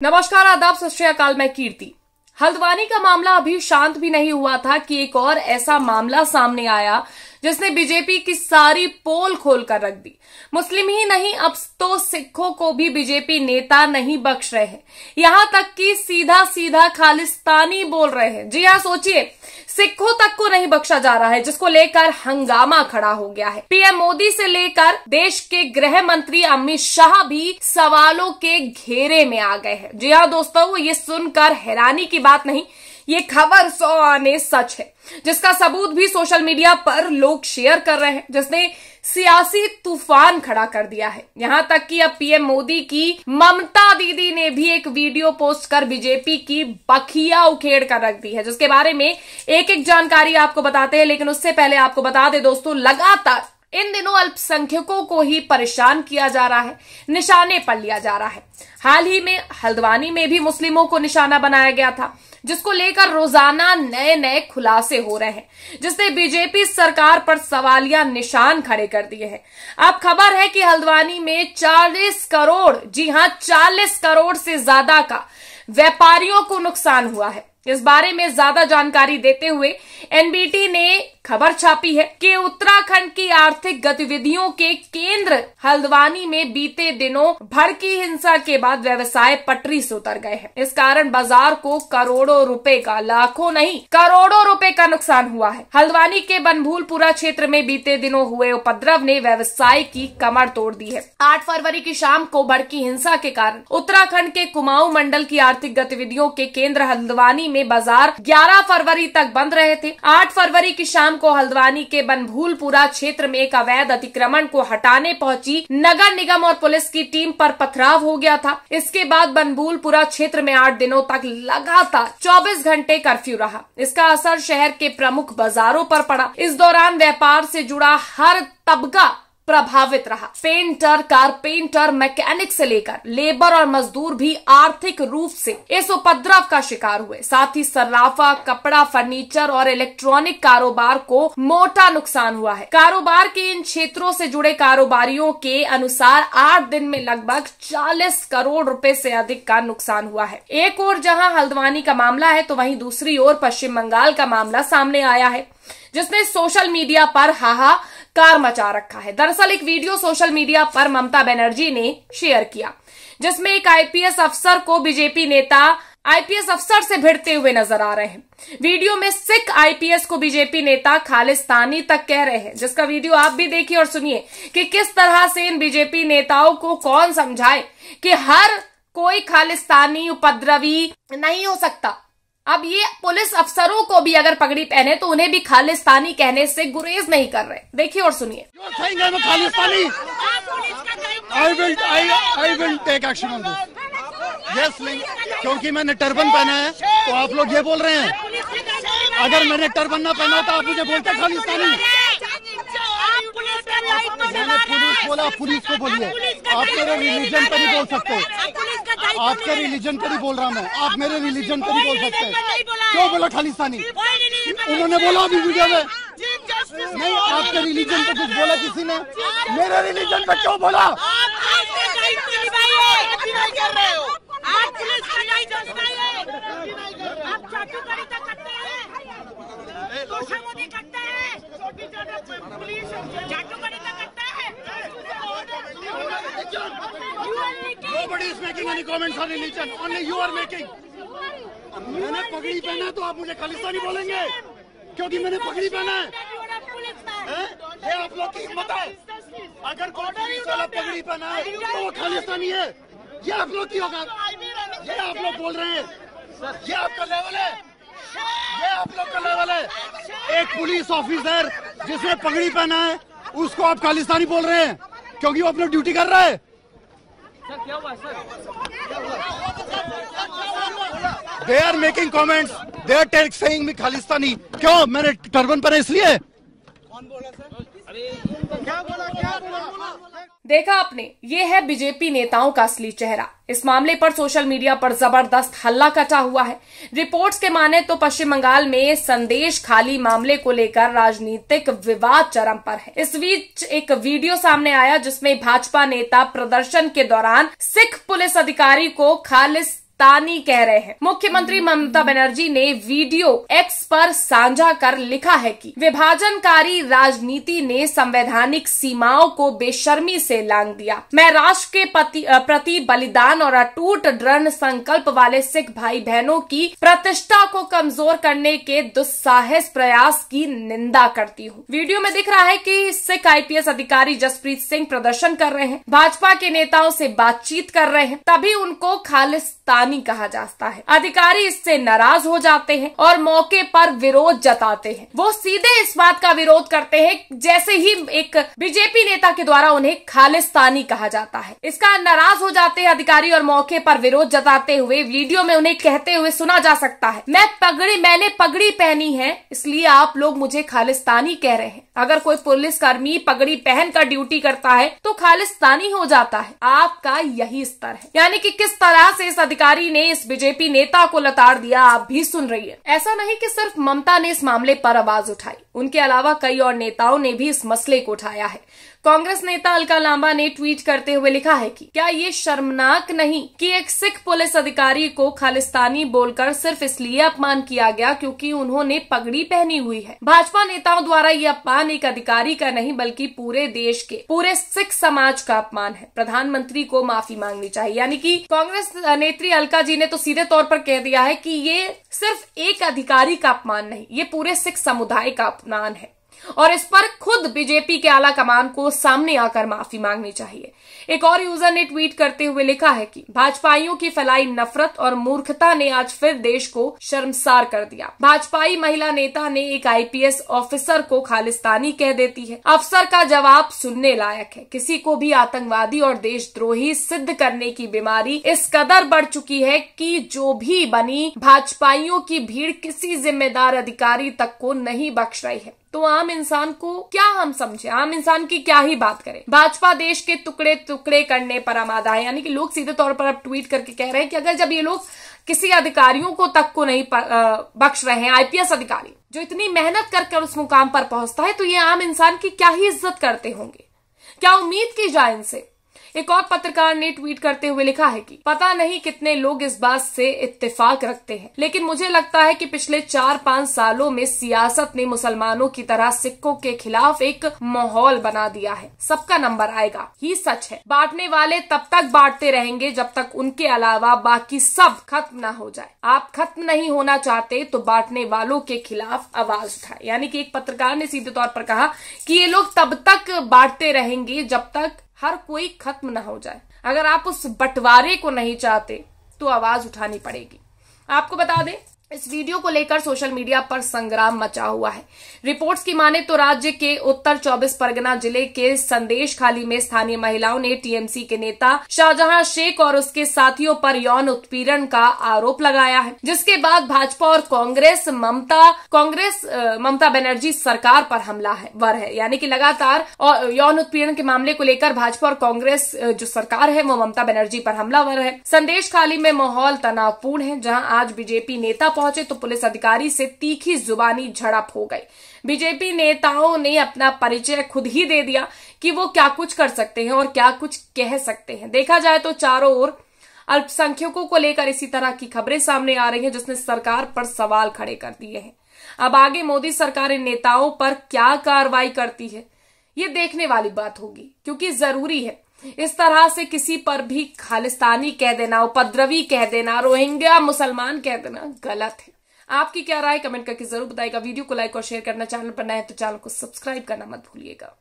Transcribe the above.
नमस्कार, आदाब, सत श्री अकाल। मैं कीर्ति। हल्द्वानी का मामला अभी शांत भी नहीं हुआ था कि एक और ऐसा मामला सामने आया जिसने बीजेपी की सारी पोल खोल कर रख दी। मुस्लिम ही नहीं, अब तो सिखों को भी बीजेपी नेता नहीं बख्श रहे हैं। यहां तक कि सीधा सीधा खालिस्तानी बोल रहे हैं। जी हां, सोचिए, सिखों तक को नहीं बख्शा जा रहा है, जिसको लेकर हंगामा खड़ा हो गया है। पीएम मोदी से लेकर देश के गृह मंत्री अमित शाह भी सवालों के घेरे में आ गए हैं। जी हां दोस्तों, ये सुनकर हैरानी की बात नहीं, ये खबर 100 आने सच है, जिसका सबूत भी सोशल मीडिया पर लोग शेयर कर रहे हैं, जिसने सियासी तूफान खड़ा कर दिया है। यहां तक कि अब पीएम मोदी की ममता दीदी ने भी एक वीडियो पोस्ट कर बीजेपी की बखिया उखेड़ कर रख दी है, जिसके बारे में एक एक जानकारी आपको बताते हैं। लेकिन उससे पहले आपको बता दें दोस्तों, लगातार इन दिनों अल्पसंख्यकों को ही परेशान किया जा रहा है, निशाने पर लिया जा रहा है। हाल ही में हल्द्वानी में भी मुस्लिमों को निशाना बनाया गया था, जिसको लेकर रोजाना नए नए खुलासे हो रहे हैं, जिसने बीजेपी सरकार पर सवालिया निशान खड़े कर दिए हैं। अब खबर है कि हल्द्वानी में 40 करोड़, जी हां 40 करोड़ से ज्यादा का व्यापारियों को नुकसान हुआ है। इस बारे में ज्यादा जानकारी देते हुए एनबीटी ने खबर छापी है कि उत्तराखंड की आर्थिक गतिविधियों के केंद्र हल्द्वानी में बीते दिनों भड़की हिंसा के बाद व्यवसाय पटरी से उतर गए हैं। इस कारण बाजार को करोड़ों रुपए का, लाखों नहीं करोड़ों रुपए का नुकसान हुआ है। हल्द्वानी के बनभूलपुरा क्षेत्र में बीते दिनों हुए उपद्रव ने व्यवसाय की कमर तोड़ दी है। 8 फरवरी की शाम को भड़की हिंसा के कारण उत्तराखंड के कुमाऊं मंडल की आर्थिक गतिविधियों के केंद्र हल्द्वानी में बाजार 11 फरवरी तक बंद रहे थे। 8 फरवरी की शाम को हल्द्वानी के बनभूलपुरा क्षेत्र में एक अवैध अतिक्रमण को हटाने पहुंची नगर निगम और पुलिस की टीम पर पथराव हो गया था। इसके बाद बनभूलपुरा क्षेत्र में 8 दिनों तक लगातार 24 घंटे कर्फ्यू रहा। इसका असर शहर के प्रमुख बाजारों पर पड़ा। इस दौरान व्यापार से जुड़ा हर तबका प्रभावित रहा। पेंटर, कारपेंटर, मैकेनिक से लेकर लेबर और मजदूर भी आर्थिक रूप से इस उपद्रव का शिकार हुए। साथ ही सर्राफा, कपड़ा, फर्नीचर और इलेक्ट्रॉनिक कारोबार को मोटा नुकसान हुआ है। कारोबार के इन क्षेत्रों से जुड़े कारोबारियों के अनुसार 8 दिन में लगभग 40 करोड़ रुपए से अधिक का नुकसान हुआ है। एक ओर जहां हल्द्वानी का मामला है, तो वहीं दूसरी ओर पश्चिम बंगाल का मामला सामने आया है, जिसने सोशल मीडिया पर हाहाकार मचा रखा है। दरअसल एक वीडियो सोशल मीडिया पर ममता बनर्जी ने शेयर किया, जिसमें एक आईपीएस अफसर को बीजेपी नेता आईपीएस अफसर से भिड़ते हुए नजर आ रहे हैं। वीडियो में सिख आईपीएस को बीजेपी नेता खालिस्तानी तक कह रहे हैं, जिसका वीडियो आप भी देखिए और सुनिए कि किस तरह से इन बीजेपी नेताओं को कौन समझाए कि हर कोई खालिस्तानी उपद्रवी नहीं हो सकता। अब ये पुलिस अफसरों को भी अगर पगड़ी पहने तो उन्हें भी खालिस्तानी कहने से गुरेज नहीं कर रहे। देखिए और सुनिए। I will take action on this. Yes, क्योंकि मैंने टर्बन पहना है तो आप लोग ये बोल रहे हैं। अगर मैंने टर्बन ना पहना तो आप मुझे बोलते खालिस्तानी। मैंने पुलिस बोला, पुलिस को बोलिए। आप मेरे रिलीजन पर नहीं बोल सकते। आपके रिलीजन पर ही बोल रहा मैं, आप मेरे रिलीजन पर नहीं बोल सकते। क्यों बोला खालिस्तानी? उन्होंने बोला अभी वीडियो में। नहीं, आपके रिलीजन पे कुछ बोला किसी ने? मेरे रिलीजन पे क्यों बोला? Nobody is making any comments on religion. Only you are making. मैंने पगड़ी पहना तो आप मुझे खालिस्तानी बोलेंगे क्योंकि मैंने पगड़ी पहना है? ये आप लोग की हिम्मत है? अगर कोई पुलिस वाला पगड़ी पहना है तो वो खालिस्तानी है। ये आप लोग की औकात, ये आप लोग बोल रहे हैं, ये आपका लेवल है, ये आप लोग का लेवल है। एक पुलिस ऑफिसर जिसने पगड़ी पहना है उसको आप खालिस्तानी बोल रहे हैं क्योंकि वो अपनी ड्यूटी कर रहा है। सर क्या हुआ sir? They are making comments. They are saying me Khalistani. क्यों? मैंने टर्बन पहना इसलिए। कौन बोला सर? क्या बोला? देखा आपने, ये है बीजेपी नेताओं का असली चेहरा। इस मामले पर सोशल मीडिया पर जबरदस्त हल्ला कटा हुआ है। रिपोर्ट्स के माने तो पश्चिम बंगाल में संदेश खाली मामले को लेकर राजनीतिक विवाद चरम पर है। इस बीच एक वीडियो सामने आया जिसमें भाजपा नेता प्रदर्शन के दौरान सिख पुलिस अधिकारी को खालिस्तानी कह रहे हैं। मुख्यमंत्री ममता बनर्जी ने वीडियो एक्स पर साझा कर लिखा है कि विभाजनकारी राजनीति ने संवैधानिक सीमाओं को बेशर्मी से लांघ दिया। मैं राष्ट्र के प्रति बलिदान और अटूट दृढ़ संकल्प वाले सिख भाई बहनों की प्रतिष्ठा को कमजोर करने के दुस्साहस प्रयास की निंदा करती हूँ। वीडियो में दिख रहा है कि सिख IPS अधिकारी जसप्रीत सिंह प्रदर्शन कर रहे हैं, भाजपा के नेताओं से बातचीत कर रहे हैं, तभी उनको खालिस्तानी कहा जाता है। अधिकारी इससे नाराज हो जाते हैं और मौके पर विरोध जताते हैं। वो सीधे इस बात का विरोध करते हैं जैसे ही एक बीजेपी नेता के द्वारा उन्हें खालिस्तानी कहा जाता है। इसका नाराज हो जाते हैं अधिकारी और मौके पर विरोध जताते हुए वीडियो में उन्हें कहते हुए सुना जा सकता है, मैंने पगड़ी पहनी है इसलिए आप लोग मुझे खालिस्तानी कह रहे हैं। अगर कोई पुलिसकर्मी पगड़ी पहनकर ड्यूटी करता है तो खालिस्तानी हो जाता है। आपका यही स्तर है। यानी कि किस तरह से इस अधिकारी ने इस बीजेपी नेता को लताड़ दिया, आप भी सुन रही है। ऐसा नहीं कि सिर्फ ममता ने इस मामले पर आवाज उठाई, उनके अलावा कई और नेताओं ने भी इस मसले को उठाया है। कांग्रेस नेता अलका लांबा ने ट्वीट करते हुए लिखा है कि क्या ये शर्मनाक नहीं कि एक सिख पुलिस अधिकारी को खालिस्तानी बोलकर सिर्फ इसलिए अपमान किया गया क्योंकि उन्होंने पगड़ी पहनी हुई है। भाजपा नेताओं द्वारा ये अपमान एक अधिकारी का नहीं बल्कि पूरे देश के पूरे सिख समाज का अपमान है। प्रधानमंत्री को माफी मांगनी चाहिए। यानी कि कांग्रेस नेत्री अलका जी ने तो सीधे तौर पर कह दिया है कि ये सिर्फ एक अधिकारी का अपमान नहीं, ये पूरे सिख समुदाय का अपमान है और इस पर खुद बीजेपी के आला कमान को सामने आकर माफी मांगनी चाहिए। एक और यूजर ने ट्वीट करते हुए लिखा है कि भाजपाइयों की फैलाई नफरत और मूर्खता ने आज फिर देश को शर्मसार कर दिया। भाजपाई महिला नेता ने एक IPS ऑफिसर को खालिस्तानी कह देती है। अफसर का जवाब सुनने लायक है। किसी को भी आतंकवादी और देशद्रोही सिद्ध करने की बीमारी इस कदर बढ़ चुकी है कि जो भी बनी भाजपाइयों की भीड़ किसी जिम्मेदार अधिकारी तक को नहीं बख्श रही है। तो आम इंसान को क्या हम समझे, आम इंसान की क्या ही बात करें। भाजपा देश के टुकड़े टुकड़े करने पर आमादा है। यानी कि लोग सीधे तौर पर अब ट्वीट करके कह रहे हैं कि अगर जब ये लोग किसी अधिकारियों को तक को नहीं बख्श रहे हैं, IPS अधिकारी जो इतनी मेहनत कर उस मुकाम पर पहुंचता है, तो ये आम इंसान की क्या ही इज्जत करते होंगे, क्या उम्मीद की जाए इनसे। एक और पत्रकार ने ट्वीट करते हुए लिखा है कि पता नहीं कितने लोग इस बात से इत्तेफाक रखते हैं, लेकिन मुझे लगता है कि पिछले 4-5 सालों में सियासत ने मुसलमानों की तरह सिखों के खिलाफ एक माहौल बना दिया है। सबका नंबर आएगा, ही सच है। बांटने वाले तब तक बांटते रहेंगे जब तक उनके अलावा बाकी सब खत्म ना हो जाए। आप खत्म नहीं होना चाहते तो बांटने वालों के खिलाफ आवाज उठाए। यानी कि एक पत्रकार ने सीधे तौर पर कहा कि ये लोग तब तक बांटते रहेंगे जब तक हर कोई खत्म ना हो जाए। अगर आप उस बंटवारे को नहीं चाहते तो आवाज उठानी पड़ेगी। आपको बता दें, इस वीडियो को लेकर सोशल मीडिया पर संग्राम मचा हुआ है। रिपोर्ट्स की माने तो राज्य के उत्तर 24 परगना जिले के संदेश खाली में स्थानीय महिलाओं ने TMC के नेता शाहजहां शेख और उसके साथियों पर यौन उत्पीड़न का आरोप लगाया है, जिसके बाद भाजपा और कांग्रेस ममता बनर्जी सरकार पर हमलावर है। यानी कि लगातार और यौन उत्पीड़न के मामले को लेकर भाजपा और कांग्रेस जो सरकार है वो ममता बनर्जी पर हमलावर है। संदेश खाली में माहौल तनावपूर्ण है, जहां आज बीजेपी नेता पहुंचे तो पुलिस अधिकारी से तीखी जुबानी झड़प हो गई। बीजेपी नेताओं ने अपना परिचय खुद ही दे दिया कि वो क्या कुछ कर सकते हैं और क्या कुछ कह सकते हैं। देखा जाए तो चारों ओर अल्पसंख्यकों को लेकर इसी तरह की खबरें सामने आ रही हैं, जिसने सरकार पर सवाल खड़े कर दिए हैं। अब आगे मोदी सरकार इन नेताओं पर क्या कार्रवाई करती है, ये देखने वाली बात होगी, क्योंकि जरूरी है। इस तरह से किसी पर भी खालिस्तानी कह देना, उपद्रवी कह देना, रोहिंग्या मुसलमान कह देना गलत है। आपकी क्या राय कमेंट करके जरूर बताइएगा। वीडियो को लाइक और शेयर करना, चैनल पर नए हैं तो चैनल को सब्सक्राइब करना मत भूलिएगा।